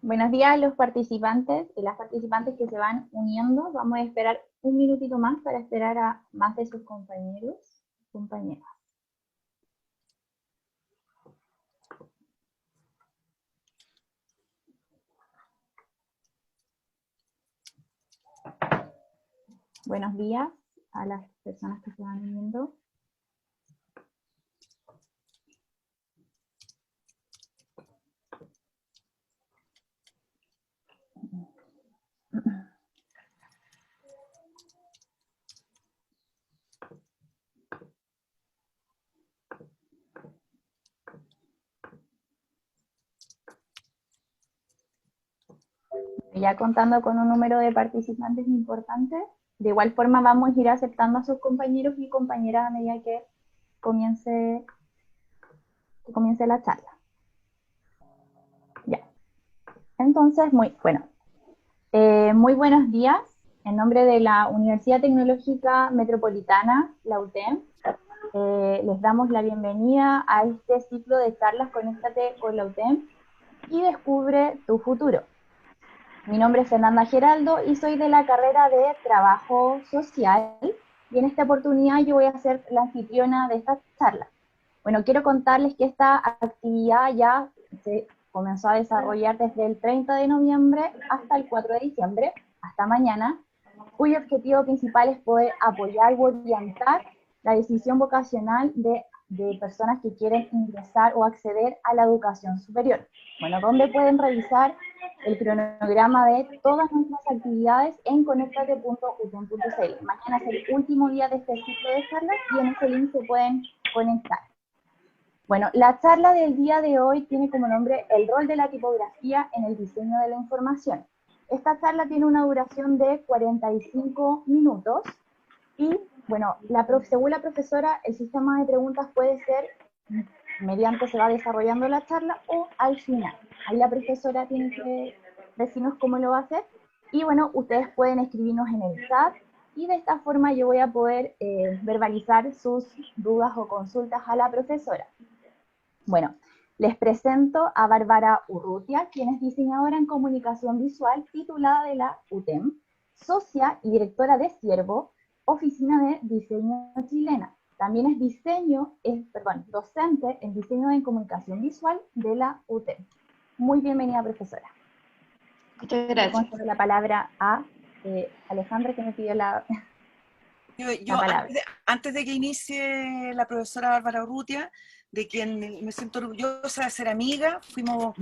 Buenos días a los participantes y las participantes que se van uniendo. Vamos a esperar un minutito más para esperar a más de sus compañeros y compañeras. Buenos días a las personas que se van uniendo. Ya contando con un número de participantes importante, de igual forma vamos a ir aceptando a sus compañeros y compañeras a medida que comience la charla. Ya. Entonces, muy buenos días. En nombre de la Universidad Tecnológica Metropolitana, la UTEM, les damos la bienvenida a este ciclo de charlas Conéctate con la UTEM y descubre tu futuro. Mi nombre es Fernanda Geraldo y soy de la carrera de Trabajo Social y en esta oportunidad yo voy a ser la anfitriona de esta charla. Bueno, quiero contarles que esta actividad ya se comenzó a desarrollar desde el 30 de noviembre hasta el 4 de diciembre, hasta mañana, cuyo objetivo principal es poder apoyar y orientar la decisión vocacional de personas que quieren ingresar o acceder a la educación superior. Bueno, donde pueden revisar el cronograma de todas nuestras actividades en conectate.utem.cl. Mañana es el último día de este ciclo de charlas y en ese link se pueden conectar. Bueno, la charla del día de hoy tiene como nombre el rol de la tipografía en el diseño de la información. Esta charla tiene una duración de 45 minutos y, bueno, según la profesora, el sistema de preguntas puede ser mediante se va desarrollando la charla o al final. Ahí la profesora tiene que decirnos cómo lo va a hacer y, bueno, ustedes pueden escribirnos en el chat y de esta forma yo voy a poder verbalizar sus dudas o consultas a la profesora. Bueno, les presento a Bárbara Urrutia, quien es diseñadora en comunicación visual titulada de la UTEM, socia y directora de Ciervo, Oficina de Diseño Chilena. También es docente en diseño de comunicación visual de la UTEM. Muy bienvenida, profesora. Muchas gracias. Concedo la palabra a Alejandra, que me pidió la palabra. Antes de que inicie la profesora Bárbara Urrutia, de quien me siento orgullosa de ser amiga, fuimos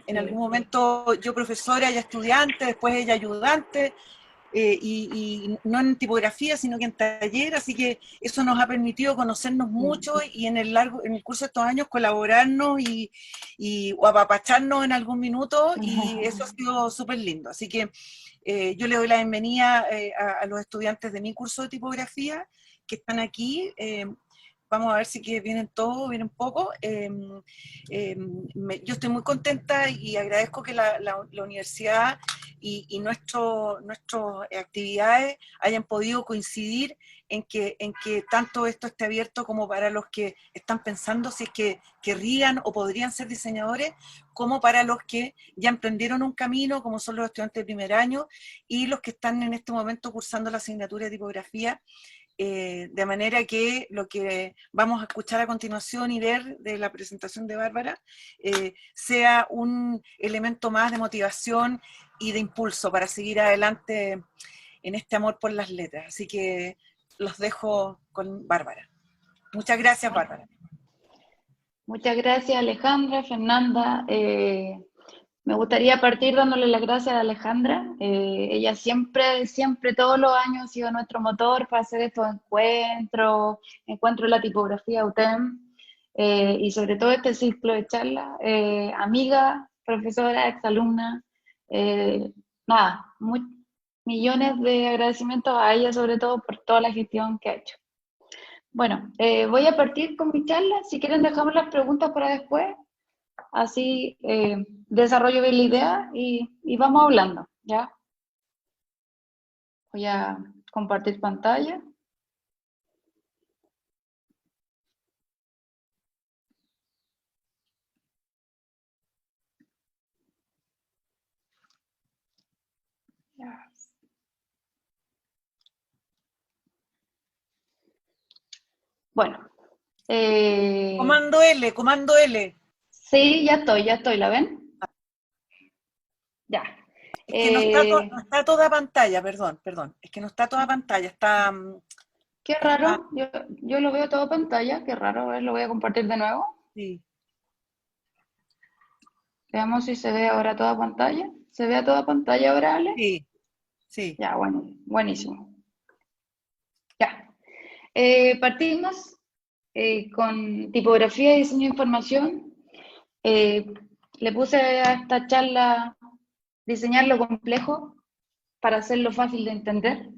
en algún momento yo profesora, ella estudiante, después ella ayudante, y no en tipografía, sino que en taller, así que eso nos ha permitido conocernos mucho y en el curso de estos años colaborarnos o apapacharnos en algún minuto, y eso ha sido súper lindo. Así que yo le doy la bienvenida a los estudiantes de mi curso de tipografía que están aquí. Vamos a ver si que vienen todos, vienen pocos. Yo estoy muy contenta y agradezco que la universidad y nuestras actividades hayan podido coincidir en que tanto esto esté abierto como para los que están pensando si es que querrían o podrían ser diseñadores, como para los que ya emprendieron un camino, como son los estudiantes de primer año y los que están en este momento cursando la asignatura de tipografía. De manera que lo que vamos a escuchar a continuación y ver de la presentación de Bárbara sea un elemento más de motivación y de impulso para seguir adelante en este amor por las letras. Así que los dejo con Bárbara. Muchas gracias, Bárbara. Muchas gracias, Alejandra, Fernanda. Me gustaría partir dándole las gracias a Alejandra. Ella siempre, todos los años ha sido nuestro motor para hacer estos encuentros de la tipografía UTEM, y sobre todo este ciclo de charlas. Amiga, profesora, exalumna, millones de agradecimientos a ella, sobre todo por toda la gestión que ha hecho. Bueno, voy a partir con mi charla. Si quieren dejamos las preguntas para después. Así desarrollo bien la idea y vamos hablando, ¿ya? Voy a compartir pantalla. Bueno. Comando L, comando L. Sí, ya estoy, ¿la ven? Ya. Es que no está toda pantalla, perdón. Es que no está toda pantalla, está... Qué raro, yo lo veo todo pantalla, qué raro, a ver, lo voy a compartir de nuevo. Sí. Veamos si se ve ahora toda pantalla. ¿Se ve a toda pantalla ahora, Ale? Sí, sí. Ya, bueno, buenísimo. Ya. Partimos con tipografía y diseño de información. Le puse a esta charla diseñar lo complejo para hacerlo fácil de entender.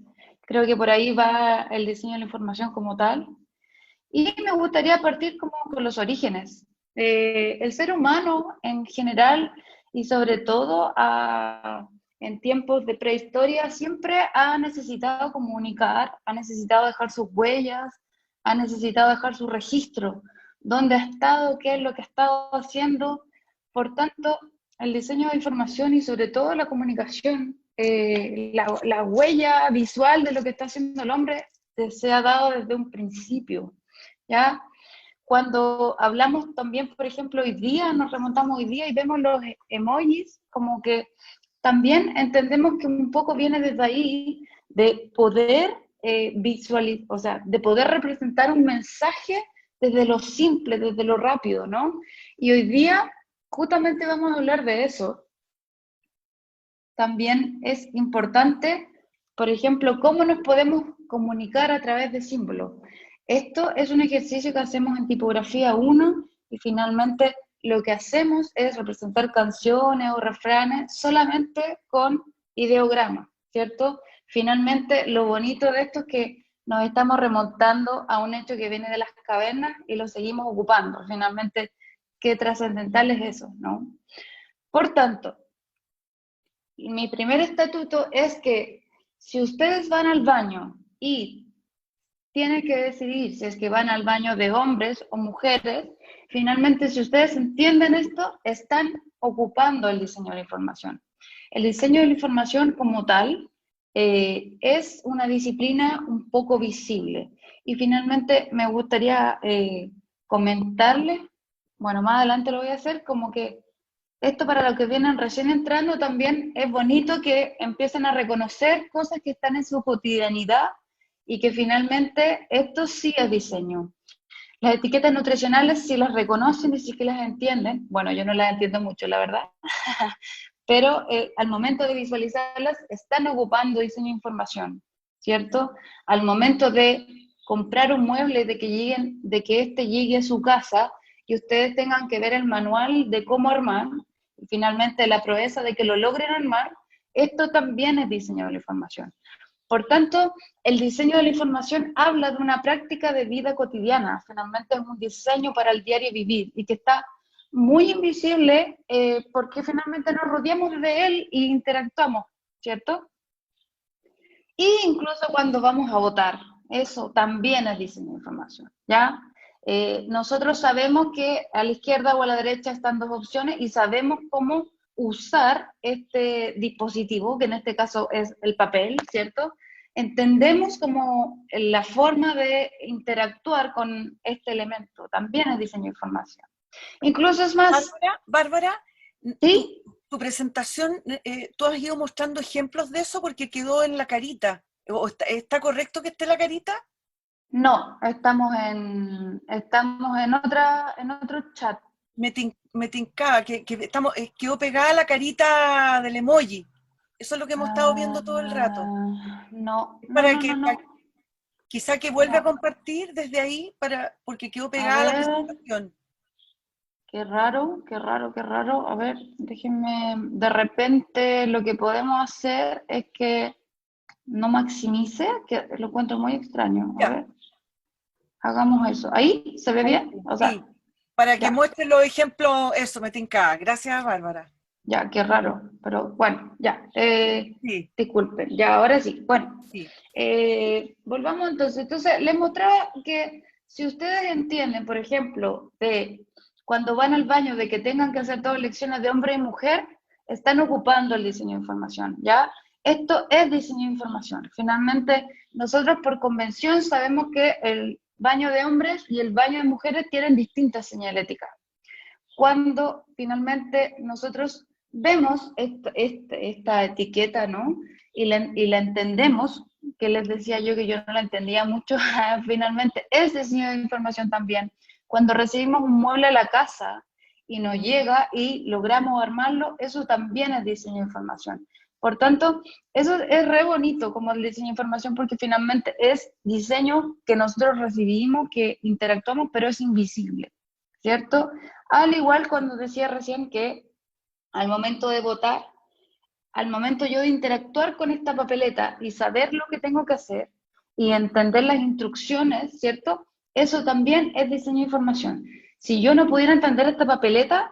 Creo que por ahí va el diseño de la información como tal. Y me gustaría partir como con los orígenes. El ser humano en general y sobre todo en tiempos de prehistoria siempre ha necesitado comunicar, ha necesitado dejar sus huellas, ha necesitado dejar su registro, dónde ha estado, qué es lo que ha estado haciendo. Por tanto, el diseño de información y sobre todo la comunicación, la huella visual de lo que está haciendo el hombre se ha dado desde un principio. ¿Ya? Cuando hablamos también, por ejemplo, hoy día, nos remontamos hoy día y vemos los emojis, como que también entendemos que un poco viene desde ahí, de poder visualizar, o sea, de poder representar un mensaje desde lo simple, desde lo rápido, ¿no? Y hoy día justamente vamos a hablar de eso. También es importante, por ejemplo, cómo nos podemos comunicar a través de símbolos. Esto es un ejercicio que hacemos en tipografía 1 y finalmente lo que hacemos es representar canciones o refranes solamente con ideogramas, ¿cierto? Finalmente lo bonito de esto es que nos estamos remontando a un hecho que viene de las cavernas y lo seguimos ocupando. Finalmente, qué trascendental es eso, ¿no? Por tanto, mi primer estatuto es que si ustedes van al baño y tienen que decidir si es que van al baño de hombres o mujeres, finalmente si ustedes entienden esto, están ocupando el diseño de la información. El diseño de la información como tal es una disciplina un poco visible. Y finalmente me gustaría comentarles, bueno, más adelante lo voy a hacer, como que esto para los que vienen recién entrando también es bonito que empiecen a reconocer cosas que están en su cotidianidad y que finalmente esto sí es diseño. Las etiquetas nutricionales sí las reconocen y sí que las entienden. Bueno, yo no las entiendo mucho, la verdad. Pero al momento de visualizarlas están ocupando diseño de información, ¿cierto? Al momento de comprar un mueble, de que este llegue a su casa y ustedes tengan que ver el manual de cómo armar, y finalmente la proeza de que lo logren armar, esto también es diseño de la información. Por tanto, el diseño de la información habla de una práctica de vida cotidiana, finalmente es un diseño para el diario vivir y que está muy invisible porque finalmente nos rodeamos de él e interactuamos, ¿cierto? Y incluso cuando vamos a votar, eso también es diseño de información, ¿ya? Nosotros sabemos que a la izquierda o a la derecha están dos opciones y sabemos cómo usar este dispositivo, que en este caso es el papel, ¿cierto? Entendemos como la forma de interactuar con este elemento, también es diseño de información. Incluso es más... Bárbara, ¿Sí? tu presentación, tú has ido mostrando ejemplos de eso porque quedó en la carita. ¿Está correcto que esté la carita? No, estamos en otro chat. Me tincaba que estamos, quedó pegada la carita del emoji. Eso es lo que hemos estado viendo todo el rato. No, Para que no. quizá que vuelva a No. compartir desde ahí porque quedó A pegada la ver, presentación. qué raro. A ver, déjenme, de repente lo que podemos hacer es que no maximice, que lo encuentro muy extraño. A Ya, ver, hagamos eso. ¿Ahí se ve Ahí bien? sí. O sea, sí. Para que ya, muestre los ejemplos, eso, me tincaba. Gracias, Bárbara. ya, qué raro. Pero bueno, ya. Sí, Disculpen, ya, ahora sí. Bueno, sí. volvamos entonces. Entonces, les mostraba que si ustedes entienden, por ejemplo, de cuando van al baño, de que tengan que hacer todas lecciones de hombre y mujer, están ocupando el diseño de información, ¿ya? Esto es diseño de información. Finalmente, nosotros por convención sabemos que baño de hombres y el baño de mujeres tienen distintas señaléticas. Cuando finalmente nosotros vemos esta etiqueta, ¿no? Y la entendemos, que les decía yo que yo no la entendía mucho, finalmente es diseño de información también. Cuando recibimos un mueble a la casa y nos llega y logramos armarlo, eso también es diseño de información. Por tanto, eso es re bonito como el diseño de información, porque finalmente es diseño que nosotros recibimos, que interactuamos, pero es invisible, ¿cierto? Al igual cuando decía recién que al momento de votar, al momento yo de interactuar con esta papeleta y saber lo que tengo que hacer y entender las instrucciones, ¿cierto? Eso también es diseño de información. Si yo no pudiera entender esta papeleta,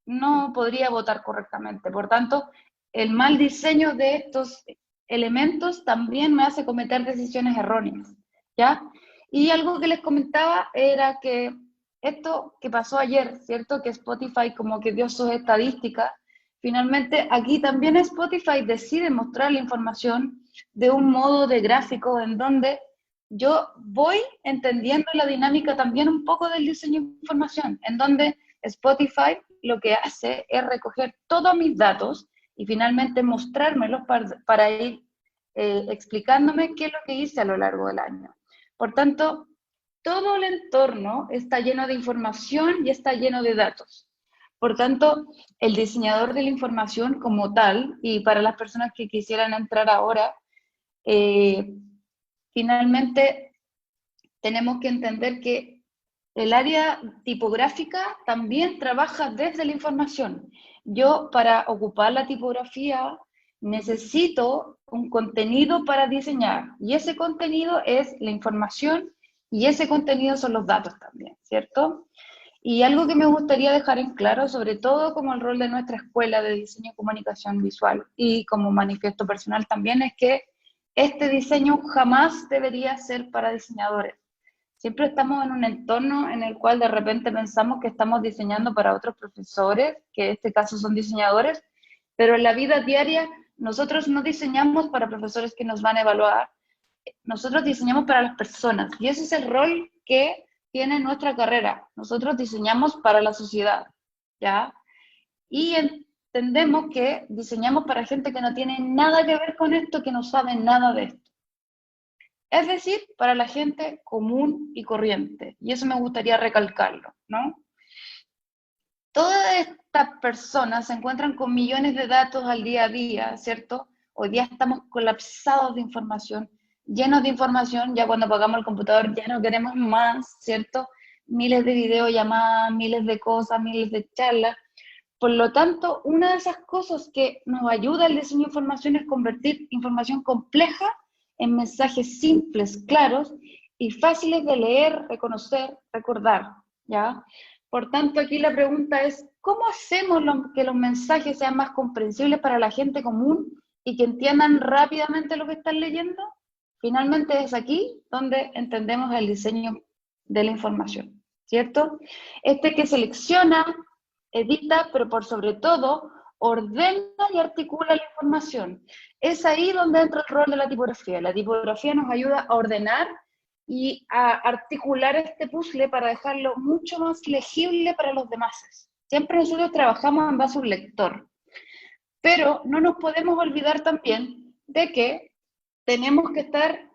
no podría votar correctamente. Por tanto, el mal diseño de estos elementos también me hace cometer decisiones erróneas, ¿ya? Y algo que les comentaba era que esto que pasó ayer, ¿cierto? Que Spotify como que dio sus estadísticas. Finalmente, aquí también Spotify decide mostrar la información de un modo de gráfico en donde yo voy entendiendo la dinámica también un poco del diseño de información, en donde Spotify lo que hace es recoger todos mis datos y finalmente mostrármelos para ir explicándome qué es lo que hice a lo largo del año. Por tanto, todo el entorno está lleno de información y está lleno de datos. Por tanto, el diseñador de la información como tal, y para las personas que quisieran entrar ahora, finalmente tenemos que entender que el área tipográfica también trabaja desde la información. Yo, para ocupar la tipografía, necesito un contenido para diseñar, y ese contenido es la información, y ese contenido son los datos también, ¿cierto? Y algo que me gustaría dejar en claro, sobre todo como el rol de nuestra escuela de diseño y comunicación visual y como manifiesto personal también, es que este diseño jamás debería ser para diseñadores. Siempre estamos en un entorno en el cual de repente pensamos que estamos diseñando para otros profesores, que en este caso son diseñadores, pero en la vida diaria nosotros no diseñamos para profesores que nos van a evaluar, nosotros diseñamos para las personas, y ese es el rol que tiene nuestra carrera. Nosotros diseñamos para la sociedad, ¿ya? Y entendemos que diseñamos para gente que no tiene nada que ver con esto, que no sabe nada de esto. Es decir, para la gente común y corriente. Y eso me gustaría recalcarlo, ¿no? Todas estas personas se encuentran con millones de datos al día a día, ¿cierto? Hoy día estamos colapsados de información, llenos de información. Ya cuando apagamos el computador ya no queremos más, ¿cierto? Miles de videollamadas, miles de cosas, miles de charlas. Por lo tanto, una de esas cosas que nos ayuda el diseño de información es convertir información compleja en mensajes simples, claros y fáciles de leer, reconocer, recordar, ¿ya? Por tanto, aquí la pregunta es, ¿cómo hacemos que los mensajes sean más comprensibles para la gente común y que entiendan rápidamente lo que están leyendo? Finalmente es aquí donde entendemos el diseño de la información, ¿cierto? Este que selecciona, edita, pero por sobre todo ordena y articula la información. Es ahí donde entra el rol de la tipografía. La tipografía nos ayuda a ordenar y a articular este puzzle para dejarlo mucho más legible para los demás. Siempre nosotros trabajamos en base a un lector, pero no nos podemos olvidar también de que tenemos que estar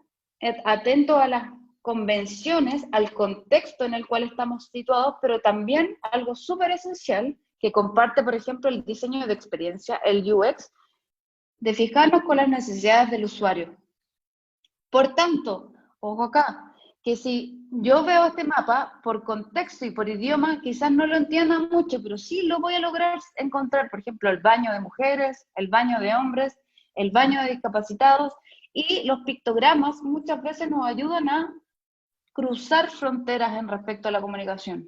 atentos a las convenciones, al contexto en el cual estamos situados, pero también algo súper esencial que comparte, por ejemplo, el diseño de experiencia, el UX, de fijarnos con las necesidades del usuario. Por tanto, ojo acá, que si yo veo este mapa por contexto y por idioma, quizás no lo entienda mucho, pero sí lo voy a lograr encontrar, por ejemplo, el baño de mujeres, el baño de hombres, el baño de discapacitados, y los pictogramas muchas veces nos ayudan a cruzar fronteras en respecto a la comunicación.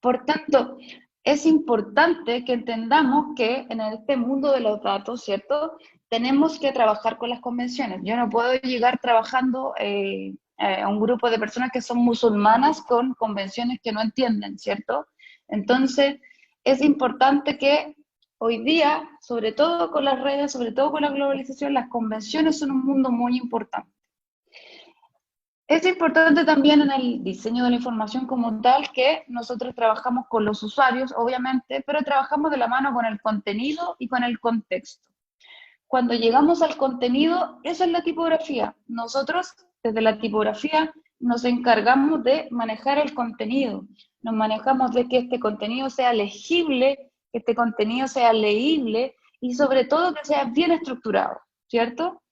Por tanto, es importante que entendamos que en este mundo de los datos, ¿cierto?, tenemos que trabajar con las convenciones. Yo no puedo llegar trabajando a un grupo de personas que son musulmanas con convenciones que no entienden, ¿cierto? Entonces, es importante que hoy día, sobre todo con las redes, sobre todo con la globalización, las convenciones son un mundo muy importante. Es importante también en el diseño de la información como tal que nosotros trabajamos con los usuarios, obviamente, pero trabajamos de la mano con el contenido y con el contexto. Cuando llegamos al contenido, esa es la tipografía. Nosotros, desde la tipografía, nos encargamos de manejar el contenido. Nos manejamos de que este contenido sea legible, que este contenido sea leíble y sobre todo que sea bien estructurado, ¿cierto?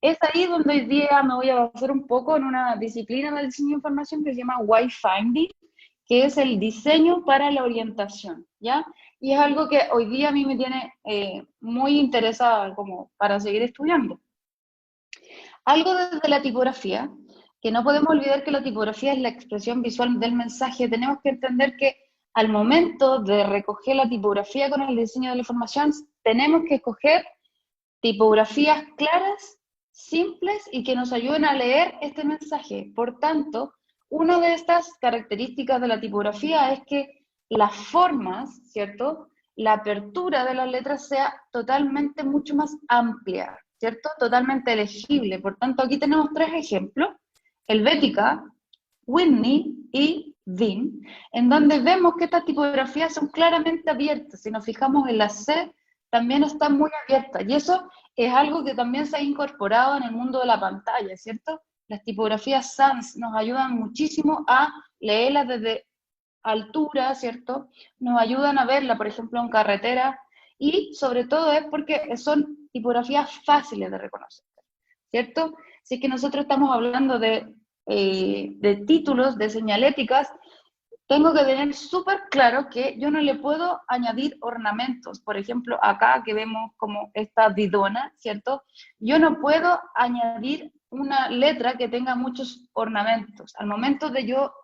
Es ahí donde hoy día me voy a basar un poco en una disciplina del diseño de información que se llama Wayfinding, que es el diseño para la orientación, ¿ya? Y es algo que hoy día a mí me tiene muy interesada como para seguir estudiando. Algo desde la tipografía, que no podemos olvidar que la tipografía es la expresión visual del mensaje. Tenemos que entender que al momento de recoger la tipografía con el diseño de la información, tenemos que escoger tipografías claras, simples y que nos ayuden a leer este mensaje. Por tanto, una de estas características de la tipografía es que las formas, ¿cierto? La apertura de las letras sea totalmente mucho más amplia, ¿cierto? Totalmente legible. Por tanto, aquí tenemos 3 ejemplos: Helvética, Whitney y Vim, en donde vemos que estas tipografías son claramente abiertas. Si nos fijamos en la C, también está muy abierta, y eso es algo que también se ha incorporado en el mundo de la pantalla, ¿cierto? Las tipografías sans nos ayudan muchísimo a leerlas desde altura, ¿cierto? Nos ayudan a verla, por ejemplo, en carretera, y sobre todo es porque son tipografías fáciles de reconocer, ¿cierto? Si es que nosotros estamos hablando de títulos, de señaléticas, tengo que tener súper claro que yo no le puedo añadir ornamentos. Por ejemplo, acá que vemos como esta bidona, ¿cierto? Yo no puedo añadir una letra que tenga muchos ornamentos. Al momento de yo,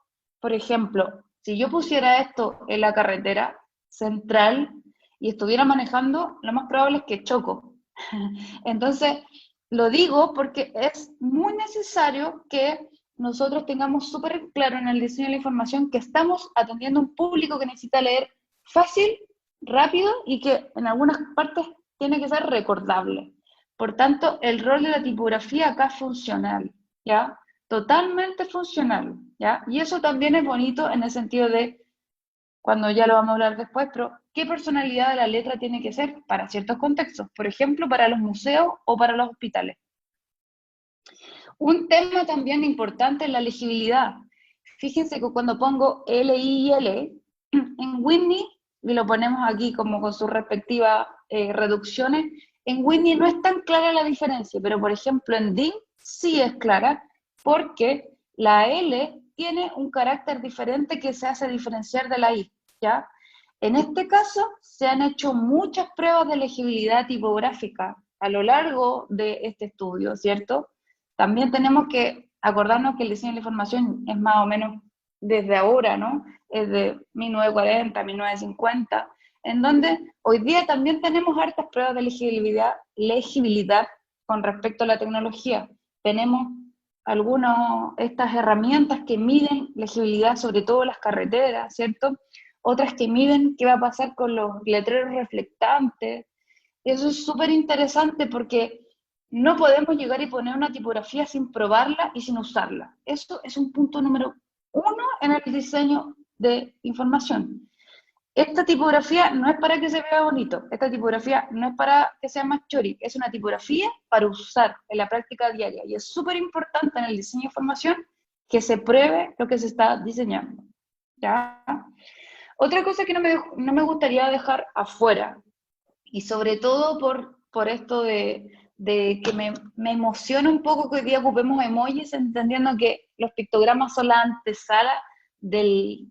por ejemplo, si yo pusiera esto en la carretera central y estuviera manejando, lo más probable es que choco. Entonces, lo digo porque es muy necesario que nosotros tengamos súper claro en el diseño de la información que estamos atendiendo a un público que necesita leer fácil, rápido y que en algunas partes tiene que ser recordable. Por tanto, el rol de la tipografía acá es funcional, ¿ya? Totalmente funcional, ¿ya? Y eso también es bonito en el sentido de, cuando ya lo vamos a hablar después, pero ¿qué personalidad de la letra tiene que ser para ciertos contextos? Por ejemplo, para los museos o para los hospitales. Un tema también importante es la legibilidad. Fíjense que cuando pongo L-I-L, en Whitney, y lo ponemos aquí como con sus respectivas reducciones, en Whitney no es tan clara la diferencia, pero por ejemplo en DIN sí es clara, porque la L tiene un carácter diferente que se hace diferenciar de la I, ¿ya? En este caso, se han hecho muchas pruebas de legibilidad tipográfica a lo largo de este estudio, ¿cierto? También tenemos que acordarnos que el diseño de la información es más o menos desde ahora, ¿no? Es de 1940, 1950, en donde hoy día también tenemos hartas pruebas de legibilidad con respecto a la tecnología. Tenemos estas herramientas que miden legibilidad, sobre todo las carreteras, ¿cierto? Otras que miden qué va a pasar con los letreros reflectantes. Eso es súper interesante porque no podemos llegar y poner una tipografía sin probarla y sin usarla. Eso es un punto número 1 en el diseño de información. Esta tipografía no es para que se vea bonito, esta tipografía no es para que sea más chori, es una tipografía para usar en la práctica diaria. Y es súper importante en el diseño de información que se pruebe lo que se está diseñando, ¿ya? Otra cosa que no me gustaría dejar afuera, y sobre todo por esto de que me emociona un poco que hoy día ocupemos emojis, entendiendo que los pictogramas son la antesala de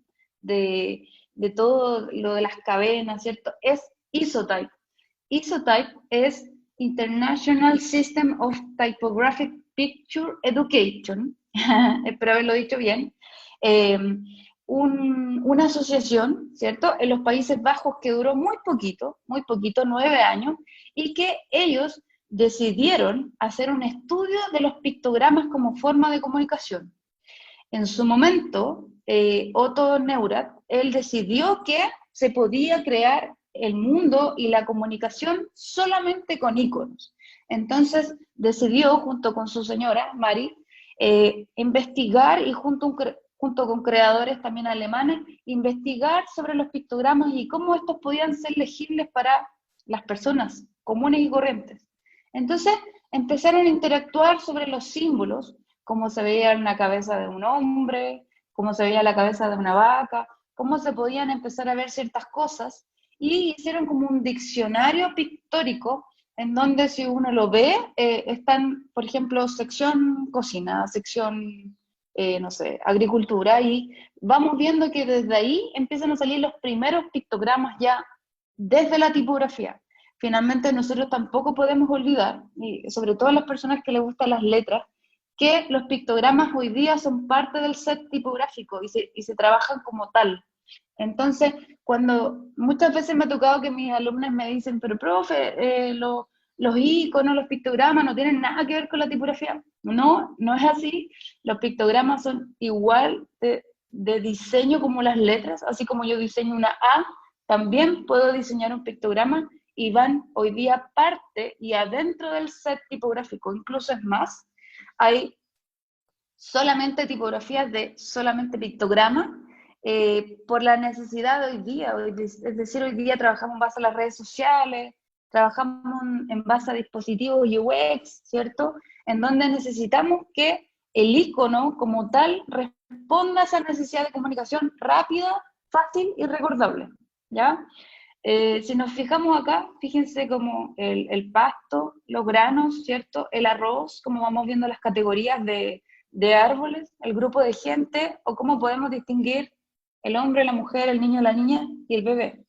todo lo de las cadenas, ¿cierto? Es Isotype. Isotype es International System of Typographic Picture Education, espero haberlo dicho bien, una asociación, ¿cierto?, en los Países Bajos que duró muy poquito, 9 años, y que ellos decidieron hacer un estudio de los pictogramas como forma de comunicación. En su momento, Otto Neurath, él decidió que se podía crear el mundo y la comunicación solamente con iconos. Entonces decidió, junto con su señora, Mari, investigar y junto con creadores también alemanes, investigar sobre los pictogramas y cómo estos podían ser legibles para las personas comunes y corrientes. Entonces empezaron a interactuar sobre los símbolos, cómo se veía una cabeza de un hombre, cómo se veía la cabeza de una vaca, cómo se podían empezar a ver ciertas cosas, y hicieron como un diccionario pictórico en donde si uno lo ve, están, por ejemplo, sección cocina, sección, no sé, agricultura, y vamos viendo que desde ahí empiezan a salir los primeros pictogramas ya desde la tipografía. Finalmente nosotros tampoco podemos olvidar, y sobre todo a las personas que les gustan las letras, que los pictogramas hoy día son parte del set tipográfico y se trabajan como tal. Entonces, cuando muchas veces me ha tocado que mis alumnos me dicen, pero profe, los iconos, los pictogramas no tienen nada que ver con la tipografía. No, no es así. Los pictogramas son igual de diseño como las letras, así como yo diseño una A, también puedo diseñar un pictograma y van hoy día parte y adentro del set tipográfico. Incluso es más, hay solamente tipografías de solamente pictograma, por la necesidad de hoy día, es decir, hoy día trabajamos en base a las redes sociales, trabajamos en base a dispositivos UX, ¿cierto? En donde necesitamos que el icono como tal responda a esa necesidad de comunicación rápida, fácil y recordable, ¿ya? Si nos fijamos acá, fíjense como el pasto, los granos, ¿cierto? El arroz, como vamos viendo las categorías de árboles, el grupo de gente, o cómo podemos distinguir el hombre, la mujer, el niño, la niña y el bebé,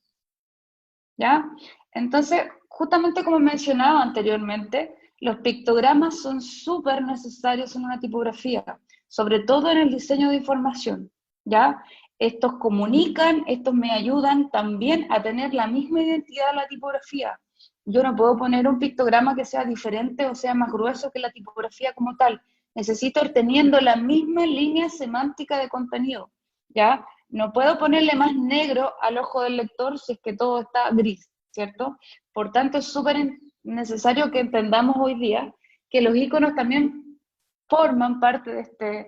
¿ya? Entonces, justamente como mencionaba anteriormente, los pictogramas son súper necesarios en una tipografía, sobre todo en el diseño de información, ¿ya? Estos comunican, estos me ayudan también a tener la misma identidad de la tipografía. Yo no puedo poner un pictograma que sea diferente o sea más grueso que la tipografía como tal. Necesito ir teniendo la misma línea semántica de contenido, ¿ya? No puedo ponerle más negro al ojo del lector si es que todo está gris, ¿cierto? Por tanto, es súper necesario que entendamos hoy día que los iconos también forman parte de esta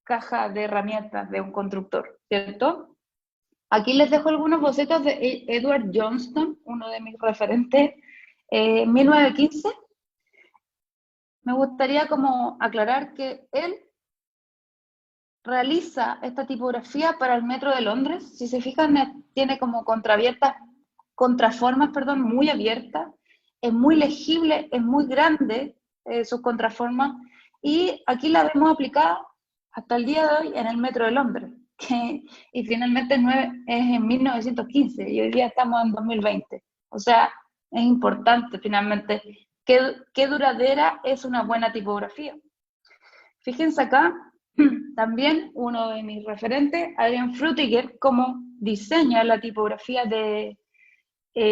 caja de herramientas de un constructor, ¿cierto? Aquí les dejo algunos bocetos de Edward Johnston, uno de mis referentes, 1915. Me gustaría como aclarar que él realiza esta tipografía para el Metro de Londres. Si se fijan, tiene como contraformas, perdón, muy abiertas, es muy legible, es muy grande sus contraformas, y aquí la vemos aplicada hasta el día de hoy en el Metro de Londres, y finalmente es en 1915, y hoy día estamos en 2020. O sea, es importante finalmente qué duradera es una buena tipografía. Fíjense acá, también uno de mis referentes, Adrian Frutiger, cómo diseña la tipografía de,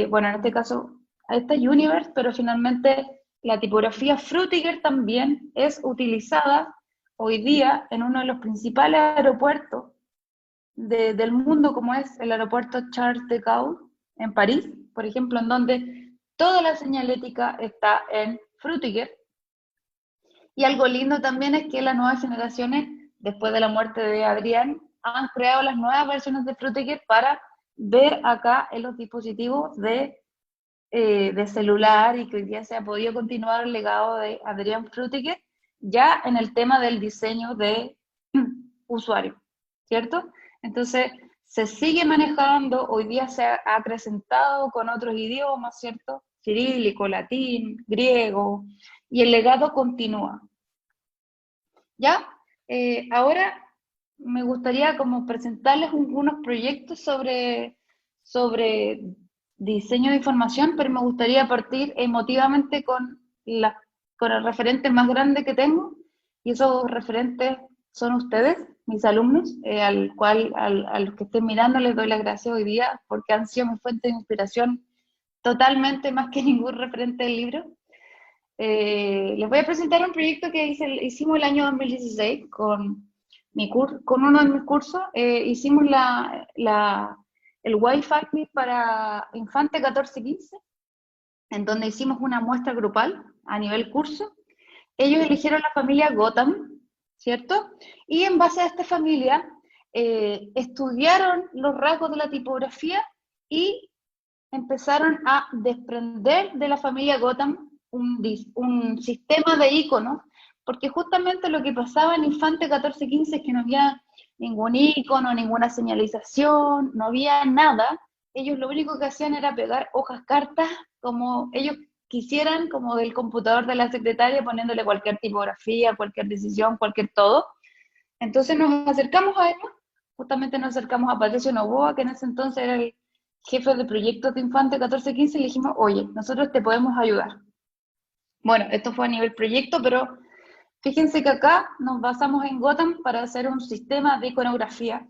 bueno, en este caso, esta es Universe, pero finalmente la tipografía Frutiger también es utilizada hoy día en uno de los principales aeropuertos del mundo, como es el aeropuerto Charles de Gaulle en París, por ejemplo, en donde toda la señalética está en Frutiger. Y algo lindo también es que las nuevas generaciones, después de la muerte de Adrián, han creado las nuevas versiones de Frutiger para ver acá en los dispositivos de celular, y que hoy día se ha podido continuar el legado de Adrián Frutiger ya en el tema del diseño de usuario, ¿cierto? Entonces, se sigue manejando, hoy día se ha acrecentado con otros idiomas, ¿cierto? Cirílico, latín, griego, y el legado continúa. ¿Ya? Ahora me gustaría como presentarles unos proyectos sobre diseño de información, pero me gustaría partir emotivamente con el referente más grande que tengo, y esos referentes son ustedes, mis alumnos, a los que estén mirando les doy las gracias hoy día, porque han sido mi fuente de inspiración totalmente, más que ningún referente del libro. Les voy a presentar un proyecto que hicimos el año 2016 con uno de mis cursos. Hicimos el Wi-Fi para Infante 14-15, en donde hicimos una muestra grupal a nivel curso. Ellos eligieron la familia Gotham, ¿cierto? Y en base a esta familia, estudiaron los rasgos de la tipografía y empezaron a desprender de la familia Gotham un sistema de iconos, porque justamente lo que pasaba en Infante 14-15 es que no había ningún icono, ninguna señalización, no había nada. Ellos lo único que hacían era pegar hojas, cartas, como ellos quisieran, como del computador de la secretaria, poniéndole cualquier tipografía, cualquier decisión, cualquier todo. Entonces nos acercamos a ellos, justamente nos acercamos a Patricio Novoa, que en ese entonces era el jefe de proyectos de Infante 14-15, y le dijimos, oye, nosotros te podemos ayudar. Bueno, esto fue a nivel proyecto, pero fíjense que acá nos basamos en Gotham para hacer un sistema de iconografía,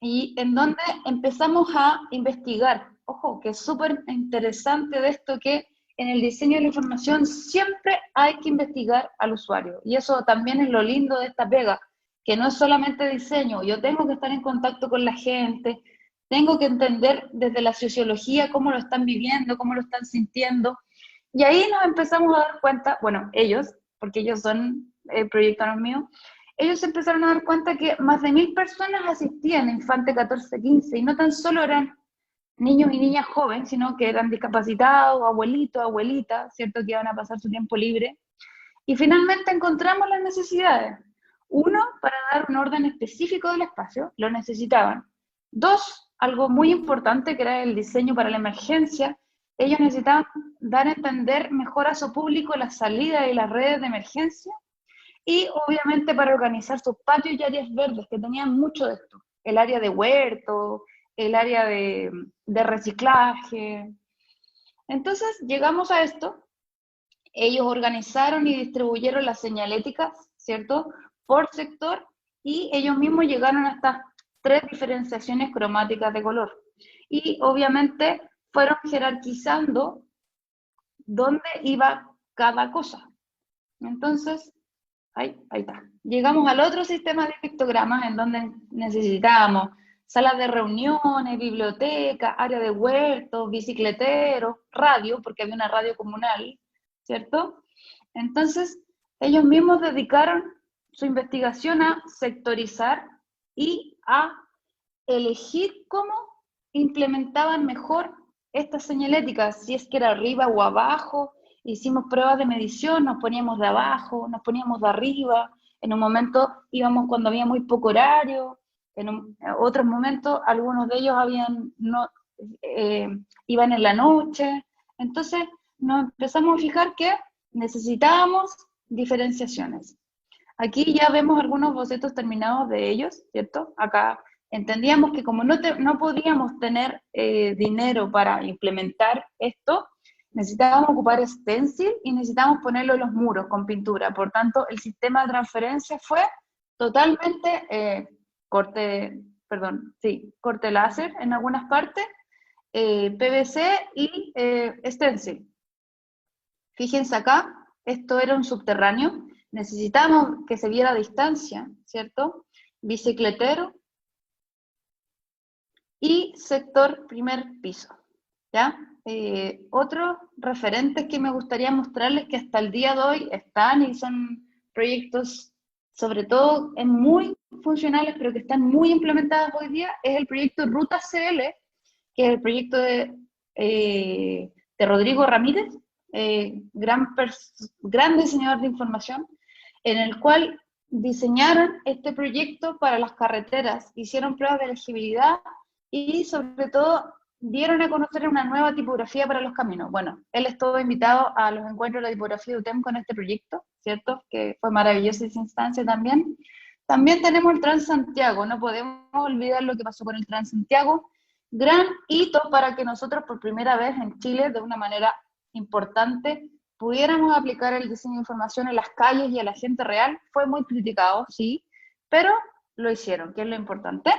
y en donde empezamos a investigar. Ojo, que es súper interesante de esto, que en el diseño de la información siempre hay que investigar al usuario, y eso también es lo lindo de esta pega, que no es solamente diseño, yo tengo que estar en contacto con la gente, tengo que entender desde la sociología cómo lo están viviendo, cómo lo están sintiendo, y ahí nos empezamos a dar cuenta, bueno, ellos, porque ellos son proyectos míos, ellos empezaron a dar cuenta que más de 1000 personas asistían a Infante 14-15, y no tan solo eran niños y niñas jóvenes, sino que eran discapacitados, abuelitos, abuelitas, ¿cierto?, que iban a pasar su tiempo libre. Y finalmente encontramos las necesidades. Uno, para dar un orden específico del espacio, lo necesitaban. Dos, algo muy importante, que era el diseño para la emergencia. Ellos necesitaban dar a entender mejor a su público la salida y las redes de emergencia, y obviamente para organizar sus patios y áreas verdes, que tenían mucho de esto, el área de huerto, el área de reciclaje. Entonces llegamos a esto, ellos organizaron y distribuyeron las señaléticas, ¿cierto?, por sector, y ellos mismos llegaron a estas 3 diferenciaciones cromáticas de color. Y obviamente fueron jerarquizando dónde iba cada cosa. Entonces, ahí está. Llegamos al otro sistema de pictogramas, en donde necesitábamos salas de reuniones, biblioteca, área de huertos, bicicleteros, radio, porque había una radio comunal, ¿cierto? Entonces, ellos mismos dedicaron su investigación a sectorizar y a elegir cómo implementaban mejor estas señaléticas, si es que era arriba o abajo. Hicimos pruebas de medición, nos poníamos de abajo, nos poníamos de arriba, en un momento íbamos cuando había muy poco horario, en otros momentos algunos de ellos iban en la noche. Entonces nos empezamos a fijar que necesitábamos diferenciaciones. Aquí ya vemos algunos bocetos terminados de ellos, ¿cierto? Acá entendíamos que como no podíamos tener dinero para implementar esto, necesitábamos ocupar stencil y necesitábamos ponerlo en los muros con pintura. Por tanto, el sistema de transferencia fue totalmente corte láser en algunas partes, PVC y stencil. Fíjense acá, esto era un subterráneo, necesitamos que se viera a distancia, ¿cierto? Bicicletero y sector primer piso, ¿ya? Otros referentes que me gustaría mostrarles, que hasta el día de hoy están y son proyectos, sobre todo muy funcionales, pero que están muy implementados hoy día, es el proyecto Ruta CL, que es el proyecto de Rodrigo Ramírez, gran diseñador de información, en el cual diseñaron este proyecto para las carreteras, hicieron pruebas de elegibilidad y sobre todo dieron a conocer una nueva tipografía para los caminos. Bueno, él estuvo invitado a los encuentros de la tipografía de UTEM con este proyecto, ¿cierto? Que fue maravillosa esa instancia también. También tenemos el Transantiago, no podemos olvidar lo que pasó con el Transantiago. Gran hito para que nosotros por primera vez en Chile, de una manera importante, pudiéramos aplicar el diseño de información en las calles y a la gente real. Fue muy criticado, sí, pero lo hicieron, que es lo importante.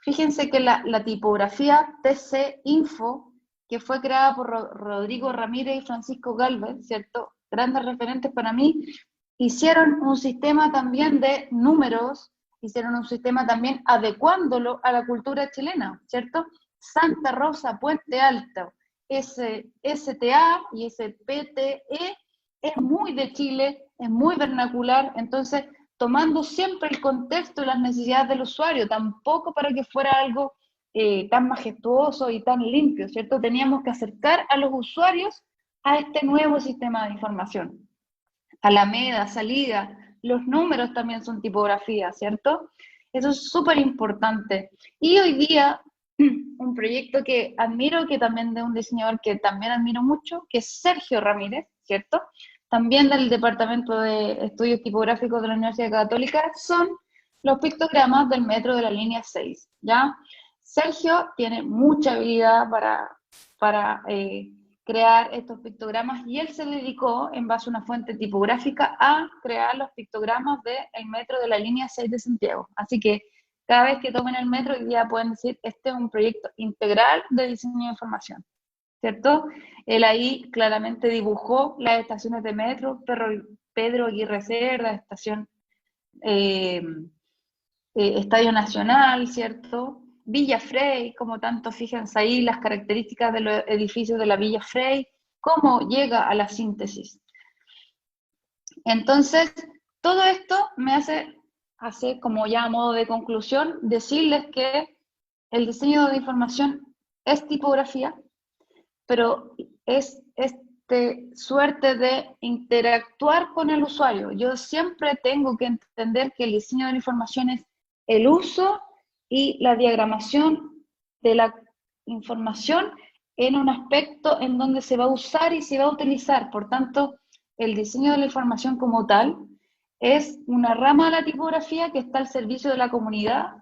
Fíjense que la tipografía TC Info, que fue creada por Rodrigo Ramírez y Francisco Galvez, ¿cierto?, grandes referentes para mí, hicieron un sistema también de números, hicieron un sistema también adecuándolo a la cultura chilena, ¿cierto? Santa Rosa, Puente Alto, STA y SPTE es muy de Chile, es muy vernacular, entonces tomando siempre el contexto y las necesidades del usuario, tampoco para que fuera algo tan majestuoso y tan limpio, ¿cierto? Teníamos que acercar a los usuarios a este nuevo sistema de información. Alameda, salida, los números también son tipografía, ¿cierto? Eso es súper importante. Y hoy día, un proyecto que admiro, que también de un diseñador que también admiro mucho, que es Sergio Ramírez, ¿cierto? También del Departamento de Estudios Tipográficos de la Universidad Católica, son los pictogramas del metro de la línea 6, ¿ya? Sergio tiene mucha habilidad para crear estos pictogramas y él se dedicó, en base a una fuente tipográfica, a crear los pictogramas del metro de la línea 6 de Santiago. Así que cada vez que tomen el metro, hoy día pueden decir, este es un proyecto integral de diseño de información, ¿cierto? Él ahí claramente dibujó las estaciones de metro, Pedro Aguirre Cerda, Estadio Nacional, ¿cierto? Villa Frey, como tanto, fíjense ahí las características de los edificios de la Villa Frey, cómo llega a la síntesis. Entonces, todo esto me hace como ya a modo de conclusión, decirles que el diseño de información es tipografía, pero es suerte de interactuar con el usuario. Yo siempre tengo que entender que el diseño de la información es el uso y la diagramación de la información en un aspecto en donde se va a usar y se va a utilizar. Por tanto, el diseño de la información como tal es una rama de la tipografía que está al servicio de la comunidad,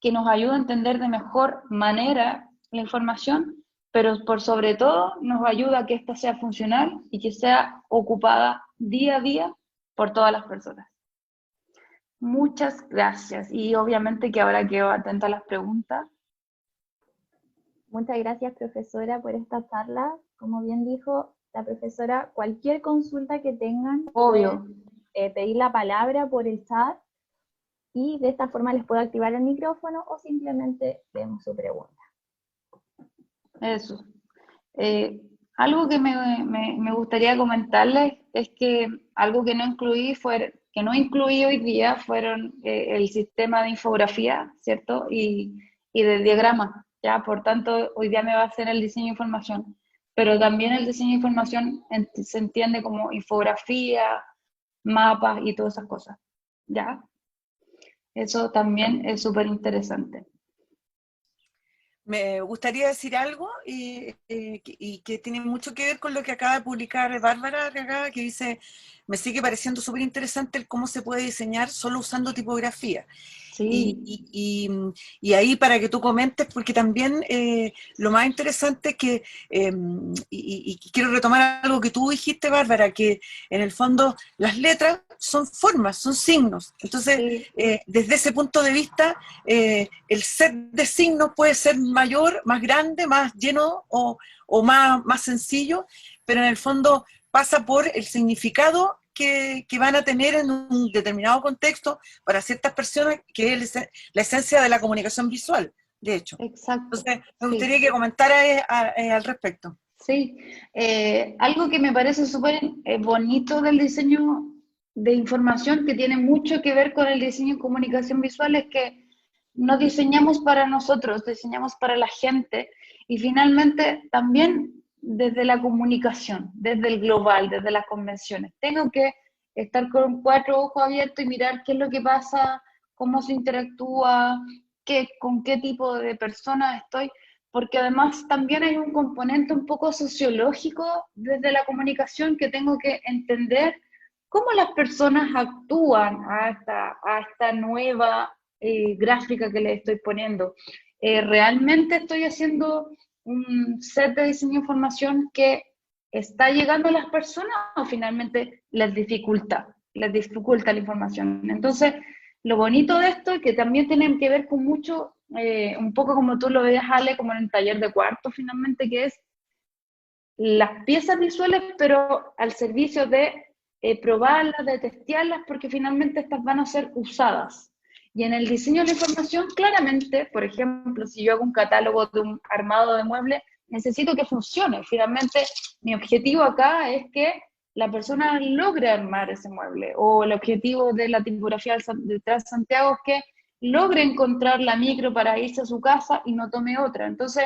que nos ayuda a entender de mejor manera la información, pero por sobre todo nos ayuda a que esta sea funcional y que sea ocupada día a día por todas las personas. Muchas gracias, y obviamente que ahora quedo atenta a las preguntas. Muchas gracias, profesora, por esta charla. Como bien dijo la profesora, cualquier consulta que tengan, obvio, pedir la palabra por el chat y de esta forma les puedo activar el micrófono o simplemente vemos su pregunta. Eso. Algo que me gustaría comentarles es que algo que no incluí hoy día fueron el sistema de infografía, ¿cierto? Y de diagrama, ¿ya? Por tanto, hoy día me va a hacer el diseño de información, pero también el diseño de información se entiende como infografía, mapas y todas esas cosas, ¿ya? Eso también es súper interesante. Me gustaría decir algo y que tiene mucho que ver con lo que acaba de publicar Bárbara acá, que dice, me sigue pareciendo súper interesante el cómo se puede diseñar solo usando tipografía. Sí. Y ahí para que tú comentes, porque también lo más interesante es que, y quiero retomar algo que tú dijiste, Bárbara, que en el fondo las letras son formas, son signos. Entonces, Sí. Desde ese punto de vista, el set de signos puede ser mayor, más grande, más lleno o más sencillo, pero en el fondo pasa por el significado que van a tener en un determinado contexto para ciertas personas, que es la esencia de la comunicación visual, de hecho. Exacto. Entonces, me gustaría que comentara al respecto. Sí, algo que me parece súper bonito del diseño de información, que tiene mucho que ver con el diseño de comunicación visual, es que no diseñamos para nosotros, diseñamos para la gente, y finalmente también desde la comunicación, desde el global, desde las convenciones. Tengo que estar con 4 ojos abiertos y mirar qué es lo que pasa, cómo se interactúa, con qué tipo de personas estoy, porque además también hay un componente un poco sociológico desde la comunicación, que tengo que entender cómo las personas actúan a esta nueva gráfica que les estoy poniendo. ¿Realmente estoy haciendo un set de diseño de información que está llegando a las personas o finalmente les dificulta la información? Entonces, lo bonito de esto es que también tienen que ver con mucho, un poco como tú lo veías, Ale, como en el taller de cuarto finalmente, que es las piezas visuales, pero al servicio de probarlas, de testearlas, porque finalmente estas van a ser usadas. Y en el diseño de la información, claramente, por ejemplo, si yo hago un catálogo de un armado de muebles, necesito que funcione. Finalmente, mi objetivo acá es que la persona logre armar ese mueble, o el objetivo de la tipografía del Transantiago es que logre encontrar la micro para irse a su casa y no tome otra. Entonces,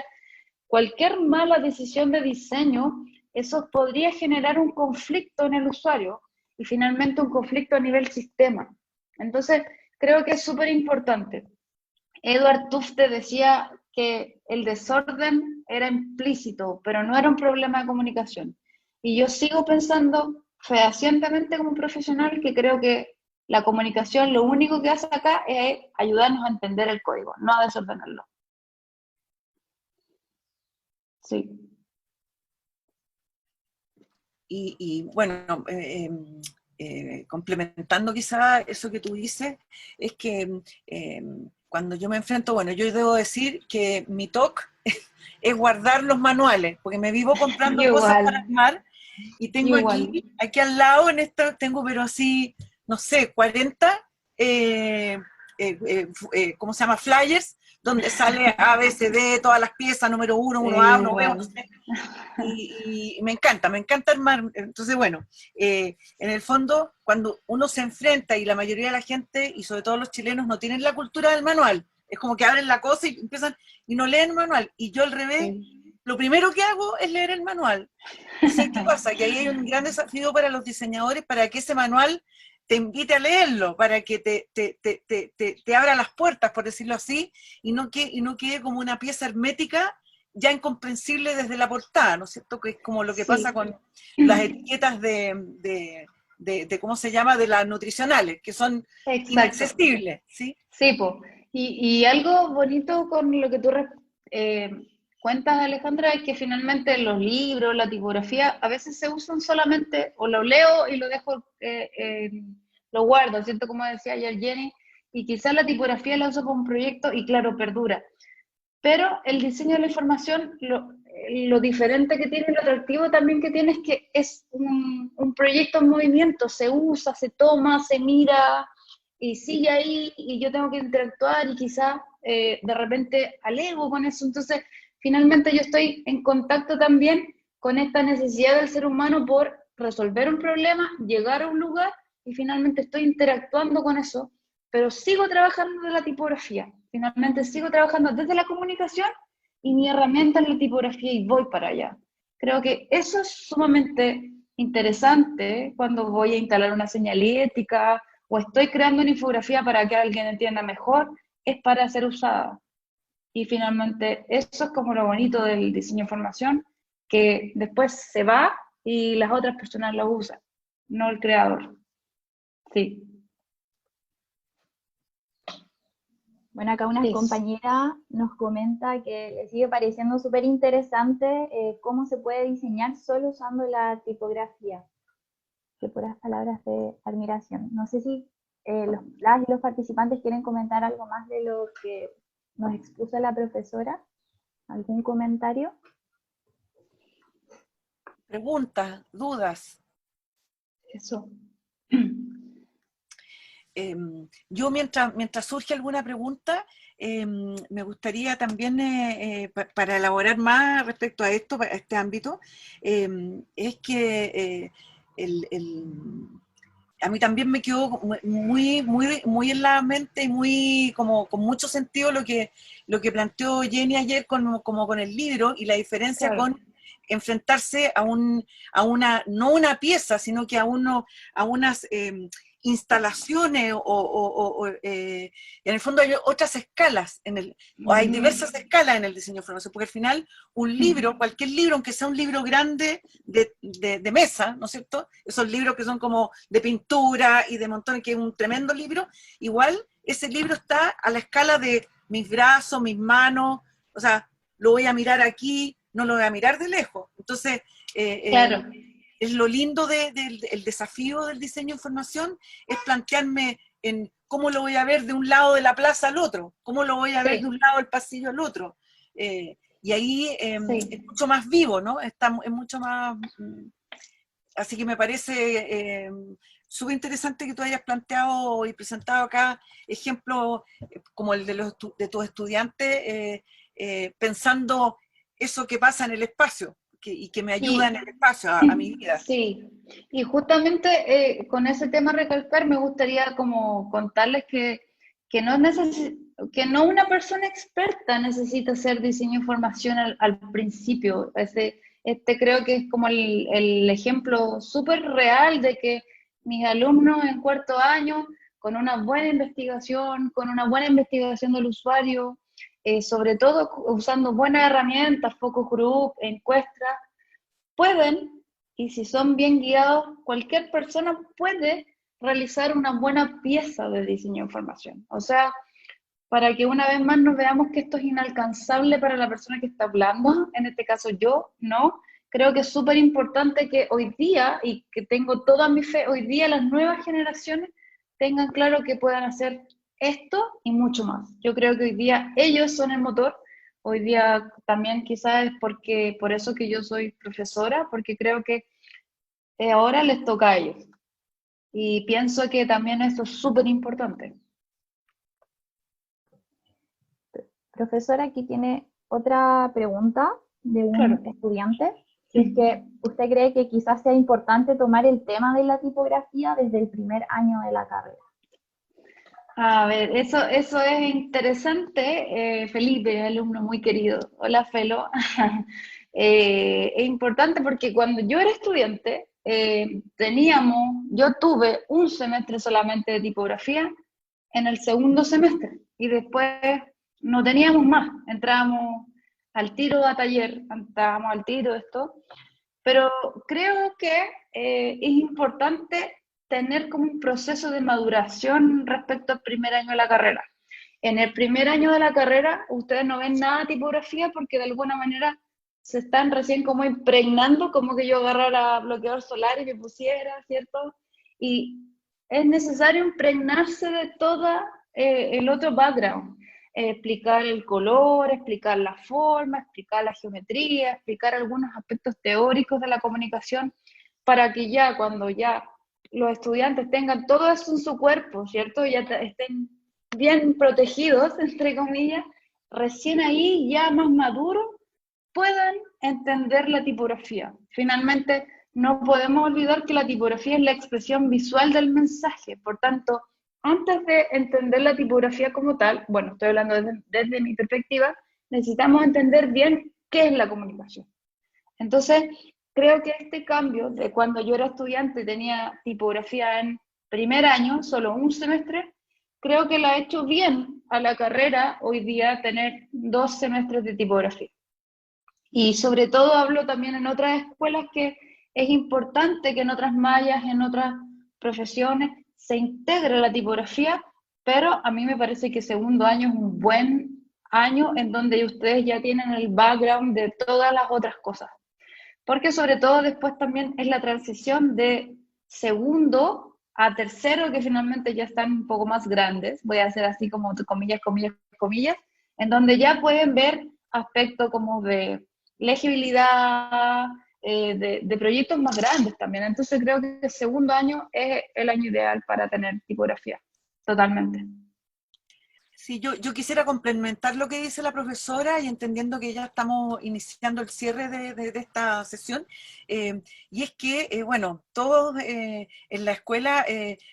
cualquier mala decisión de diseño, eso podría generar un conflicto en el usuario y finalmente un conflicto a nivel sistema. Entonces, creo que es súper importante. Edward Tufte decía que el desorden era implícito, pero no era un problema de comunicación. Y yo sigo pensando fehacientemente como profesional que creo que la comunicación lo único que hace acá es ayudarnos a entender el código, no a desordenarlo. Sí. Y bueno, complementando quizá eso que tú dices, es que cuando yo me enfrento, bueno, yo debo decir que mi toque es guardar los manuales, porque me vivo comprando cosas para armar, y tengo aquí al lado, en esto, tengo pero así, no sé, 40, ¿cómo se llama? Flyers, donde sale A, B, C, D, todas las piezas, número 1, 1A, 1B, no sé. Y me encanta armar. Entonces, bueno, en el fondo, cuando uno se enfrenta, y la mayoría de la gente, y sobre todo los chilenos, no tienen la cultura del manual, es como que abren la cosa y empiezan, y no leen el manual, y yo al revés, lo primero que hago es leer el manual. Entonces, ¿qué pasa? Que ahí hay un gran desafío para los diseñadores, para que ese manual te invite a leerlo, para que te abra las puertas, por decirlo así, y no quede como una pieza hermética ya incomprensible desde la portada, ¿no es cierto? Que es como lo que pasa con las etiquetas de ¿cómo se llama? De las nutricionales, que son inaccesibles, ¿sí? Sí, pues. Y algo bonito con lo que tú cuentas, Alejandra, es que finalmente los libros, la tipografía, a veces se usan solamente, o lo leo y lo dejo, lo guardo, ¿cierto? Como decía ayer Jenny, y quizás la tipografía la uso como un proyecto y claro, perdura. Pero el diseño de la información, lo diferente que tiene, lo atractivo también que tiene es que es un proyecto en movimiento, se usa, se toma, se mira y sigue ahí y yo tengo que interactuar y quizás de repente alego con eso. Entonces, finalmente yo estoy en contacto también con esta necesidad del ser humano por resolver un problema, llegar a un lugar y finalmente estoy interactuando con eso, pero sigo trabajando en la tipografía. Finalmente sigo trabajando desde la comunicación y mi herramienta es la tipografía y voy para allá. Creo que eso es sumamente interesante cuando voy a instalar una señalética o estoy creando una infografía para que alguien entienda mejor, es para ser usada. Y finalmente eso es como lo bonito del diseño de información, que después se va y las otras personas lo usan, no el creador. Sí. Bueno, acá una compañera nos comenta que le sigue pareciendo súper interesante cómo se puede diseñar solo usando la tipografía. Que puras palabras de admiración. No sé si las y los participantes quieren comentar algo más de lo que nos expuso la profesora. ¿Algún comentario? Preguntas, dudas. Eso. Yo mientras surge alguna pregunta, me gustaría también, para elaborar más respecto a esto, a este ámbito, es que a mí también me quedó muy en la mente y muy como con mucho sentido lo que planteó Jenny ayer como con el libro y la diferencia con enfrentarse a una, no una pieza, sino que a unas instalaciones en el fondo hay otras escalas, hay diversas escalas en el diseño de información, porque al final un libro, cualquier libro, aunque sea un libro grande de mesa, ¿no es cierto? Esos libros que son como de pintura y de montones, que es un tremendo libro, igual ese libro está a la escala de mis brazos, mis manos, o sea, lo voy a mirar aquí, no lo voy a mirar de lejos. Entonces, claro. Es lo lindo del desafío del diseño de información, es plantearme en cómo lo voy a ver de un lado de la plaza al otro, cómo lo voy a ver de un lado del pasillo al otro. Y ahí es mucho más vivo, ¿no? Es mucho más... Así que me parece súper interesante que tú hayas planteado y presentado acá ejemplos como el de tus estudiantes, pensando eso que pasa en el espacio. y que me ayuda en el espacio, a mi vida. Sí, y justamente con ese tema recalcar, me gustaría como contarles que que no una persona experta necesita hacer diseño de información al principio. Este creo que es como el ejemplo súper real de que mis alumnos en cuarto año, con una buena investigación, del usuario, sobre todo usando buenas herramientas, focus group, encuestas, pueden, y si son bien guiados, cualquier persona puede realizar una buena pieza de diseño de información. O sea, para que una vez más nos veamos que esto es inalcanzable para la persona que está hablando, en este caso yo, ¿no? Creo que es súper importante que hoy día, y que tengo toda mi fe, hoy día las nuevas generaciones tengan claro que puedan hacer esto y mucho más. Yo creo que hoy día ellos son el motor. Hoy día también quizás es por eso que yo soy profesora, porque creo que ahora les toca a ellos. Y pienso que también esto es súper importante. Profesora, aquí tiene otra pregunta de un Claro. estudiante. Es que usted cree que quizás sea importante tomar el tema de la tipografía desde el primer año de la carrera. A ver, eso es interesante. Felipe, alumno muy querido. Hola, Felo. Es importante porque cuando yo era estudiante, yo tuve un semestre solamente de tipografía en el segundo semestre y después no teníamos más. Entrábamos al tiro a taller, entrábamos al tiro esto, pero creo que es importante tener como un proceso de maduración respecto al primer año de la carrera. En el primer año de la carrera, ustedes no ven nada de tipografía porque de alguna manera se están recién como impregnando, como que yo agarrara bloqueador solar y me pusiera, ¿cierto? Y es necesario impregnarse de todo el otro background. Explicar el color, explicar la forma, explicar la geometría, explicar algunos aspectos teóricos de la comunicación, para que ya cuando ya los estudiantes tengan todo eso en su cuerpo, ¿cierto? Ya estén bien protegidos, entre comillas, recién ahí, ya más maduros, puedan entender la tipografía. Finalmente, no podemos olvidar que la tipografía es la expresión visual del mensaje, por tanto, antes de entender la tipografía como tal, bueno, estoy hablando desde mi perspectiva, necesitamos entender bien qué es la comunicación. Entonces, creo que este cambio de cuando yo era estudiante tenía tipografía en primer año, solo un semestre, creo que la ha hecho bien a la carrera hoy día tener 2 semestres de tipografía. Y sobre todo hablo también en otras escuelas que es importante que en otras mallas, en otras profesiones, se integre la tipografía, pero a mí me parece que segundo año es un buen año en donde ustedes ya tienen el background de todas las otras cosas. Porque sobre todo después también es la transición de segundo a tercero, que finalmente ya están un poco más grandes, voy a hacer así como comillas, comillas, comillas, en donde ya pueden ver aspectos como de legibilidad, de proyectos más grandes también. Entonces creo que el segundo año es el año ideal para tener tipografía, totalmente. Sí, yo quisiera complementar lo que dice la profesora y entendiendo que ya estamos iniciando el cierre de esta sesión, y es que, bueno, todos en la escuela,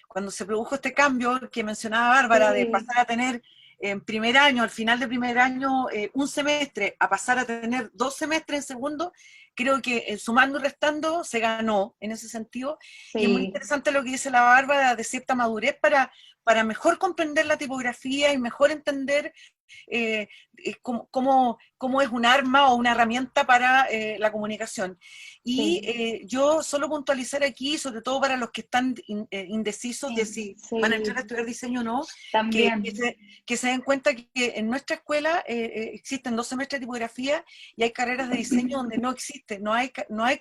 cuando se produjo este cambio que mencionaba Bárbara, de pasar a tener en primer año, al final de primer año, un semestre, a pasar a tener 2 semestres en segundo, creo que sumando y restando se ganó en ese sentido. Sí. Y es muy interesante lo que dice la Bárbara de cierta madurez para mejor comprender la tipografía y mejor entender cómo es un arma o una herramienta para la comunicación. Y yo solo puntualizar aquí, sobre todo para los que están indecisos de si van a entrar a estudiar diseño o no, que se den cuenta que en nuestra escuela existen 2 semestres de tipografía y hay carreras de diseño donde no existe, no hay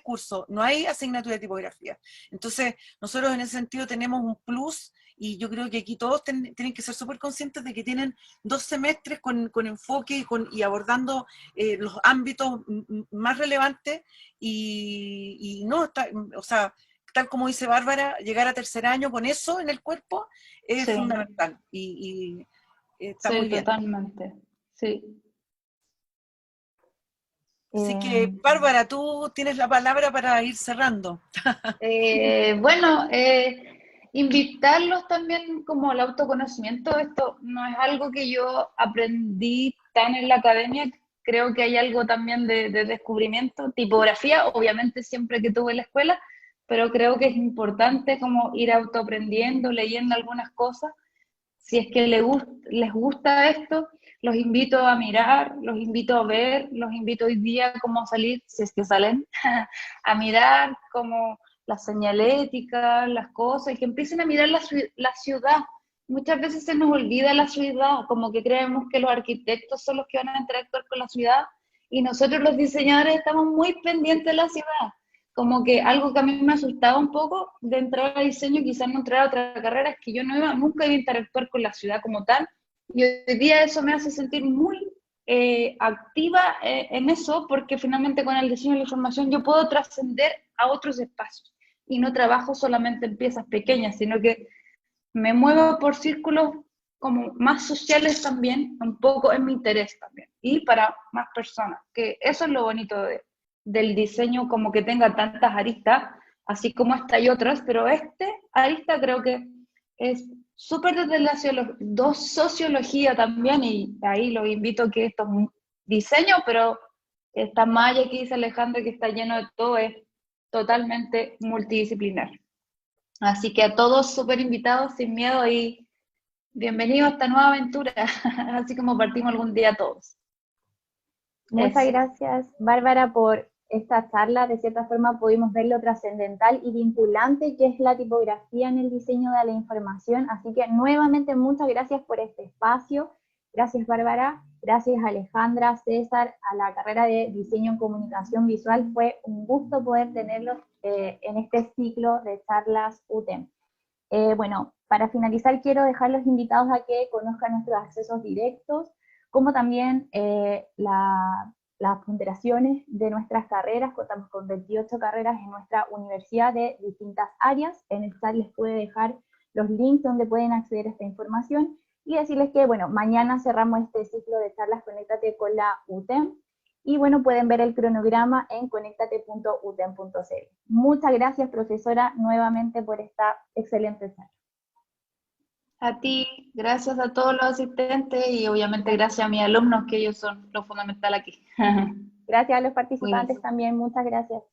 curso, no hay asignatura de tipografía. Entonces, nosotros en ese sentido tenemos un plus. Y yo creo que aquí todos tienen que ser súper conscientes de que tienen 2 semestres con enfoque y abordando los ámbitos más relevantes y no, o sea, tal como dice Bárbara, llegar a tercer año con eso en el cuerpo es fundamental y está muy bien. Totalmente, sí. Así que, Bárbara, tú tienes la palabra para ir cerrando. Bueno, invitarlos también como al autoconocimiento. Esto no es algo que yo aprendí tan en la academia, creo que hay algo también de descubrimiento. Tipografía, obviamente siempre que tuve en la escuela, pero creo que es importante como ir autoaprendiendo, leyendo algunas cosas. Si es que les gusta esto, los invito a mirar, los invito a ver, los invito hoy día como a salir, si es que salen, a mirar como la señalética, las cosas, y que empiecen a mirar la ciudad. Muchas veces se nos olvida la ciudad, como que creemos que los arquitectos son los que van a interactuar con la ciudad, y nosotros los diseñadores estamos muy pendientes de la ciudad. Como que algo que a mí me asustaba un poco de entrar a diseño, quizás no entrar a otra carrera, es que yo nunca iba a interactuar con la ciudad como tal, y hoy día eso me hace sentir muy activa en eso, porque finalmente con el diseño de la información yo puedo trascender a otros espacios, y no trabajo solamente en piezas pequeñas, sino que me muevo por círculos como más sociales también, un poco en mi interés también, y para más personas, que eso es lo bonito del diseño, como que tenga tantas aristas, así como esta y otras, pero arista creo que es súper desde la sociología también, y ahí los invito a que esto es un diseño, pero esta malla que dice Alejandra, que está lleno de todo, es totalmente multidisciplinar. Así que a todos súper invitados, sin miedo, y bienvenidos a esta nueva aventura, así como partimos algún día todos. Muchas Eso. gracias, Bárbara, por esta charla. De cierta forma pudimos ver lo trascendental y vinculante que es la tipografía en el diseño de la información. Así que nuevamente muchas gracias por este espacio. Gracias, Bárbara. Gracias, Alejandra, César, a la carrera de Diseño en Comunicación Visual. Fue un gusto poder tenerlos en este ciclo de charlas UTEM. Bueno, para finalizar quiero dejar los invitados a que conozcan nuestros accesos directos, como también las ponderaciones de nuestras carreras. Contamos con 28 carreras en nuestra universidad de distintas áreas. En el chat les puede dejar los links donde pueden acceder a esta información, y decirles que, bueno, mañana cerramos este ciclo de charlas Conéctate con la UTEM, y bueno, pueden ver el cronograma en conectate.utem.cl. Muchas gracias, profesora, nuevamente por esta excelente charla. A ti, gracias a todos los asistentes y obviamente gracias a mis alumnos, que ellos son lo fundamental aquí. Gracias a los participantes Cuídense. también, muchas gracias.